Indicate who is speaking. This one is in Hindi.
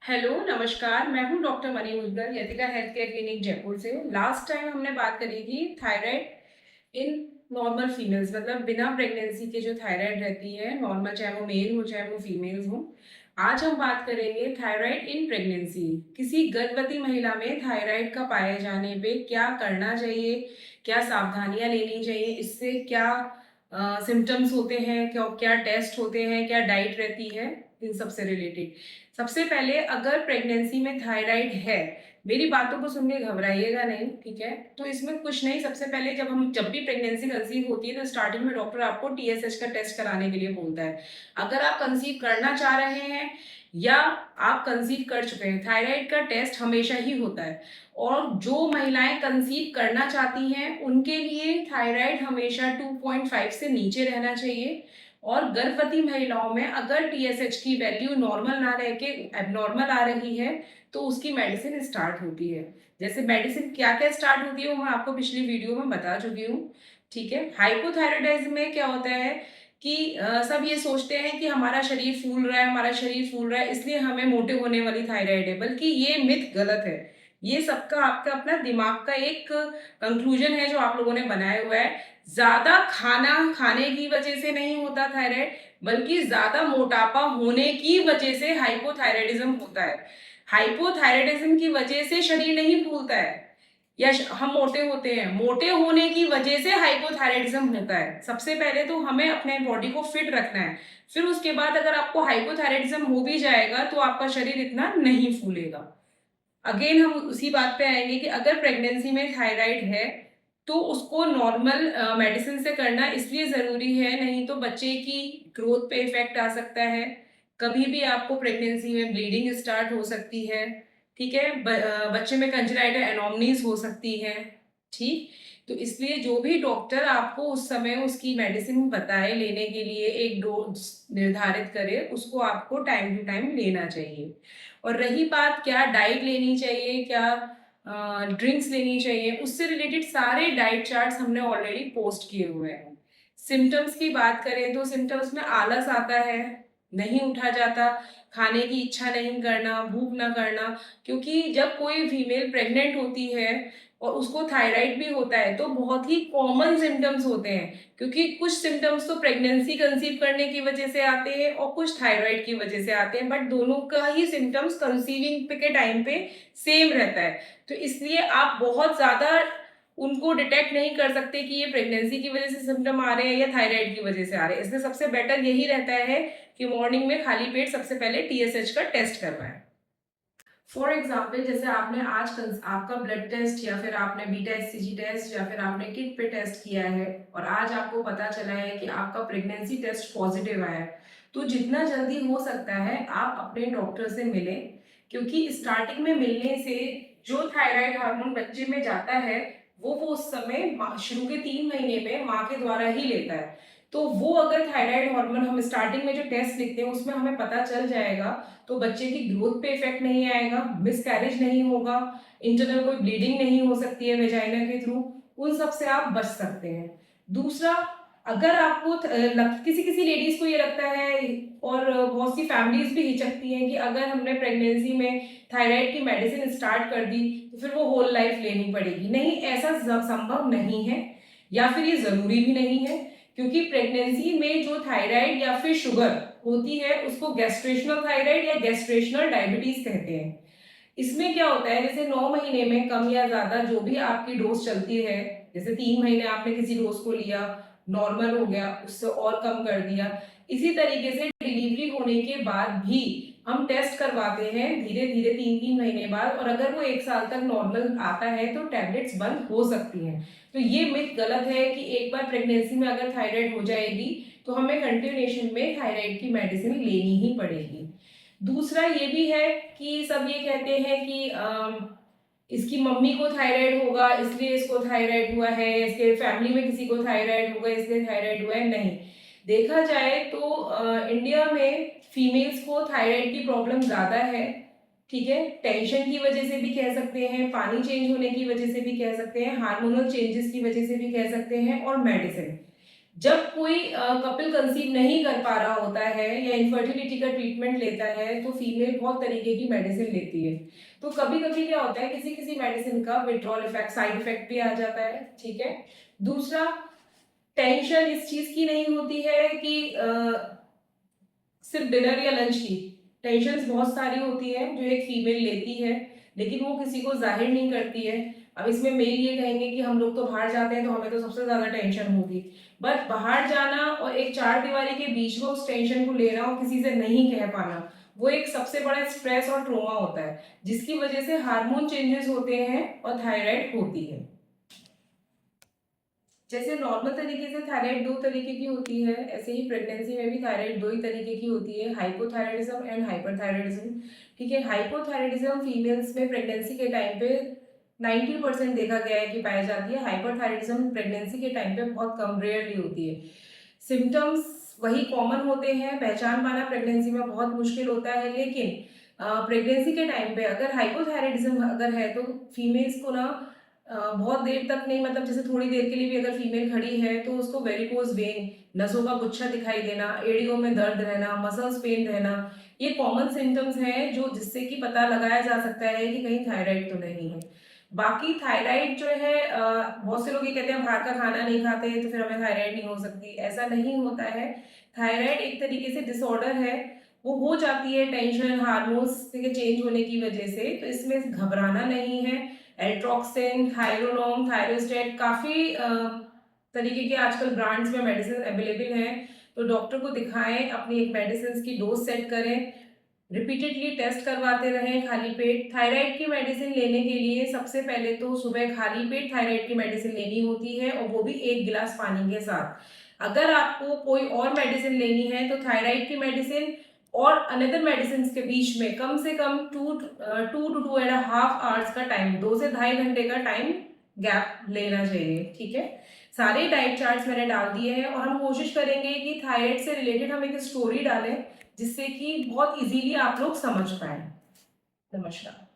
Speaker 1: हेलो, नमस्कार। मैं हूँ डॉक्टर मनी मुद्गल, यतिका हेल्थ केयर क्लिनिक जयपुर से। लास्ट टाइम हमने बात करी थी थायराइड इन नॉर्मल फीमेल्स, मतलब बिना प्रेगनेंसी के जो थायराइड रहती है नॉर्मल, चाहे वो मेल हो चाहे वो फीमेल्स हो। आज हम बात करेंगे थायराइड इन प्रेगनेंसी। किसी गर्भवती महिला में थायराइड का पाए जाने पे क्या करना चाहिए, क्या सावधानियां लेनी चाहिए, इससे क्या सिम्टम्स होते हैं, क्या क्या टेस्ट होते हैं, क्या डाइट रहती है, इन सब से रिलेटेड। सबसे पहले अगर प्रेगनेंसी में थायराइड है, मेरी बातों को सुन के घबराइएगा नहीं, ठीक है। तो इसमें कुछ नहीं, सबसे पहले जब भी प्रेगनेंसी कंसीव होती है तो स्टार्टिंग में डॉक्टर आपको टीएसएच का टेस्ट कराने के लिए बोलता है। अगर आप कंसीव करना चाह रहे हैं या आप कंसीव कर चुके हैं, थायराइड का टेस्ट हमेशा ही होता है। और जो महिलाएं कंसीव करना चाहती हैं उनके लिए थायराइड हमेशा 2.5 से नीचे रहना चाहिए। और गर्भवती महिलाओं में अगर टीएसएच की वैल्यू नॉर्मल ना रह के एबनॉर्मल आ रही है तो उसकी मेडिसिन स्टार्ट होती है। जैसे मेडिसिन क्या क्या स्टार्ट होती है वो मैं आपको पिछली वीडियो में बता चुकी हूँ, ठीक है। हाइपोथायराइडिज्म में क्या होता है कि सब ये सोचते हैं कि हमारा शरीर फूल रहा है, हमारा शरीर फूल रहा है इसलिए हमें मोटे होने वाली थायराइड है, बल्कि ये मिथ गलत है। ये सबका आपका अपना दिमाग का एक कंक्लूजन है जो आप लोगों ने बनाया हुआ है। ज्यादा खाना खाने की वजह से नहीं होता थायराइड, बल्कि ज्यादा मोटापा होने की वजह से हाइपोथायराइडिज्म होता है। हाइपोथायराइडिज्म की वजह से शरीर नहीं फूलता है या हम मोटे होते हैं, मोटे होने की वजह से हाइपोथायराइडिज्म होता है। सबसे पहले तो हमें अपने बॉडी को फिट रखना है, फिर उसके बाद अगर आपको हाइपोथायराइडिज्म हो भी जाएगा तो आपका शरीर इतना नहीं फूलेगा। अगेन हम उसी बात पे आएंगे कि अगर प्रेगनेंसी में थायराइड है तो उसको नॉर्मल मेडिसिन से करना इसलिए ज़रूरी है, नहीं तो बच्चे की ग्रोथ पे इफेक्ट आ सकता है। कभी भी आपको प्रेगनेंसी में ब्लीडिंग स्टार्ट हो सकती है, ठीक है। बच्चे में कंजेनाइटल एनोमनीज हो सकती है, ठीक। तो इसलिए जो भी डॉक्टर आपको उस समय उसकी मेडिसिन बताए लेने के लिए, एक डोज निर्धारित करे, उसको आपको टाइम टू टाइम लेना चाहिए। और रही बात क्या डाइट लेनी चाहिए, क्या ड्रिंक्स लेनी चाहिए, उससे रिलेटेड सारे डाइट चार्ट्स हमने ऑलरेडी पोस्ट किए हुए हैं। सिम्टम्स की बात करें तो सिम्टम्स में आलस आता है, नहीं उठा जाता, खाने की इच्छा नहीं करना, भूख ना करना। क्योंकि जब कोई फीमेल प्रेग्नेंट होती है और उसको थायराइड भी होता है तो बहुत ही कॉमन सिम्टम्स होते हैं, क्योंकि कुछ सिम्टम्स तो प्रेगनेंसी कंसीव करने की वजह से आते हैं और कुछ थायराइड की वजह से आते हैं, बट दोनों का ही सिम्टम्स कंसीविंग के टाइम पे सेम रहता है। तो इसलिए आप बहुत ज़्यादा उनको डिटेक्ट नहीं कर सकते कि ये प्रेगनेंसी की वजह से सिम्टम आ रहे हैं या थायराइड की वजह से आ रहे हैं। इसलिए सबसे बेटर यही रहता है कि मॉर्निंग में खाली पेट सबसे पहले टीएसएच का टेस्ट करवाएं। फॉर एग्जाम्पल, जैसे आपने आज आपका ब्लड टेस्ट या फिर आपने बीटा एचसीजी टेस्ट या फिर आपने किट पे टेस्ट किया है और आज आपको पता चला है कि आपका प्रेगनेंसी टेस्ट पॉजिटिव आया है, तो जितना जल्दी हो सकता है आप अपने डॉक्टर से मिलें। क्योंकि स्टार्टिंग में मिलने से जो थायराइड हार्मोन बच्चे में जाता है वो उस समय शुरू के 3 महीने में माँ के द्वारा ही लेता है। तो वो अगर थायराइड हार्मोन हम स्टार्टिंग में जो टेस्ट लिखते हैं उसमें हमें पता चल जाएगा तो बच्चे की ग्रोथ पे इफेक्ट नहीं आएगा, मिसकैरेज नहीं होगा, इंटरनल कोई ब्लीडिंग नहीं हो सकती है वेजाइना के थ्रू, उन सब से आप बच सकते हैं। दूसरा, अगर आपको किसी किसी लेडीज को ये लगता है और बहुत सी फैमिलीज भी हिचकती हैं कि अगर हमने प्रेगनेंसी में थायराइड की मेडिसिन स्टार्ट कर दी तो फिर वो होल लाइफ लेनी पड़ेगी। नहीं, ऐसा संभव नहीं है या फिर ये जरूरी भी नहीं है। क्योंकि प्रेगनेंसी में जो थायराइड या फिर शुगर होती है उसको गैस्ट्रेशनल थायराइड या गैस्ट्रेशनल डायबिटीज कहते हैं। इसमें क्या होता है, जैसे 9 महीने में कम या ज्यादा जो भी आपकी डोज चलती है, जैसे 3 महीने आपने किसी डोज को लिया, नॉर्मल हो गया, उससे और कम कर दिया, इसी तरीके से डिलीवरी होने के बाद भी हम टेस्ट करवाते हैं धीरे धीरे 3-3 महीने बाद, और अगर वो 1 साल तक नॉर्मल आता है तो टैबलेट्स बंद हो सकती हैं। तो ये मिथ गलत है कि एक बार प्रेगनेंसी में अगर थायराइड हो जाएगी तो हमें कंटिन्यूएशन में थायराइड की मेडिसिन लेनी ही पड़ेगी। दूसरा ये भी है कि सब ये कहते हैं कि इसकी मम्मी को थायराइड होगा इसलिए इसको थायराइड हुआ है, इसके फैमिली में किसी को थायराइड होगा इसलिए थायराइड हुआ है। नहीं, देखा जाए तो इंडिया में फीमेल्स को थायराइड की प्रॉब्लम ज़्यादा है, ठीक है। टेंशन की वजह से भी कह सकते हैं, पानी चेंज होने की वजह से भी कह सकते हैं, हार्मोनल चेंजेस की वजह से भी कह सकते हैं, और मेडिसिन जब कोई कपिल कंसीव नहीं कर पा रहा होता है या इनफर्टिलिटी का ट्रीटमेंट लेता है तो फीमेल बहुत तरीके की मेडिसिन लेती है। तो कभी-कभी क्या होता है किसी-किसी मेडिसिन का विथड्रॉल इफेक्ट, साइड इफेक्ट भी आ जाता है, ठीक है? दूसरा, टेंशन इस चीज़ की नहीं होती है कि सिर्फ डिनर या लंच की। टेंशन्स बहुत सारी होती हैं जो एक फीमेल लेती है, लेकिन वो किसी को ज़ाहिर नहीं करती है। अब इसमें मेल ये कहेंगे कि हम लोग तो बाहर जाते हैं तो हमें तो सबसे ज़्यादा टेंशन होगी। बट बाहर जाना और एक चारदीवारी के बीच में उस टेंशन को लेना और किसी से नहीं कह पाना, वो एक सबसे बड़ा स्ट्रेस और ट्रॉमा होता है, जिसकी वजह से हार्मोन चेंजेस होते हैं और थायराइड होती है। जैसे नॉर्मल तरीके से थायराइड 2 तरीके की होती है, ऐसे ही प्रेगनेंसी में भी थायराइड 2 ही तरीके की होती है, हाइपोथायरायडिज्म एंड हाइपरथायरायडिज्म। ठीक है, हाइपोथायरायडिज्म फीमेल्स में प्रेगनेंसी के टाइम पे 90% देखा गया है कि पाई जाती है। हाइपरथायरायडिज्म प्रेगनेंसी के टाइम पे बहुत कम, रेयरली होती है। सिम्पटम्स वही कॉमन होते हैं, पहचान पाना प्रेगनेंसी में बहुत मुश्किल होता है, लेकिन प्रेगनेंसी के टाइम पे अगर हाइपोथायरायडिज्म अगर है तो फीमेल्स को ना बहुत देर तक नहीं, मतलब जैसे थोड़ी देर के लिए भी अगर फीमेल खड़ी है तो उसको वेरिकोज वेन, नसों का गुच्छा दिखाई देना, एड़ियों में दर्द रहना, मसल्स पेन रहना, ये कॉमन सिम्टम्स हैं जो जिससे कि पता लगाया जा सकता है कि कहीं थायराइड तो नहीं है। बाकी थायराइड जो है बहुत से लोग ये कहते हैं बाहर का खाना नहीं खाते तो फिर हमें थायराइड नहीं हो सकती, ऐसा नहीं होता है। थायराइड एक तरीके से डिसऑर्डर है, वो हो जाती है टेंशन हार्मोन्स के चेंज होने की वजह से, तो इसमें घबराना नहीं है। एल्ट्रॉक्सिन, थायरोनोम, थायरोस्टेट, काफ़ी तरीके के आजकल ब्रांड्स में मेडिसिन अवेलेबल हैं, तो डॉक्टर को दिखाएं, अपनी एक मेडिसिन की डोज सेट करें, रिपीटेडली टेस्ट करवाते रहें खाली पेट। थायराइड की मेडिसिन लेने के लिए सबसे पहले तो सुबह खाली पेट थायराइड की मेडिसिन लेनी होती है, और वो भी 1 गिलास पानी के साथ। अगर आपको कोई और मेडिसिन लेनी है तो थायराइड की मेडिसिन और अनदर मेडिसिन के बीच में कम से कम 2 to 2.5 आवर्स का टाइम, 2 से 2.5 घंटे का टाइम गैप लेना चाहिए। ठीक है, सारे डाइट चार्ट्स मैंने डाल दिए हैं, और हम कोशिश करेंगे कि थायराइड से रिलेटेड हम एक स्टोरी डालें जिससे कि बहुत इजीली आप लोग समझ पाए। नमस्कार।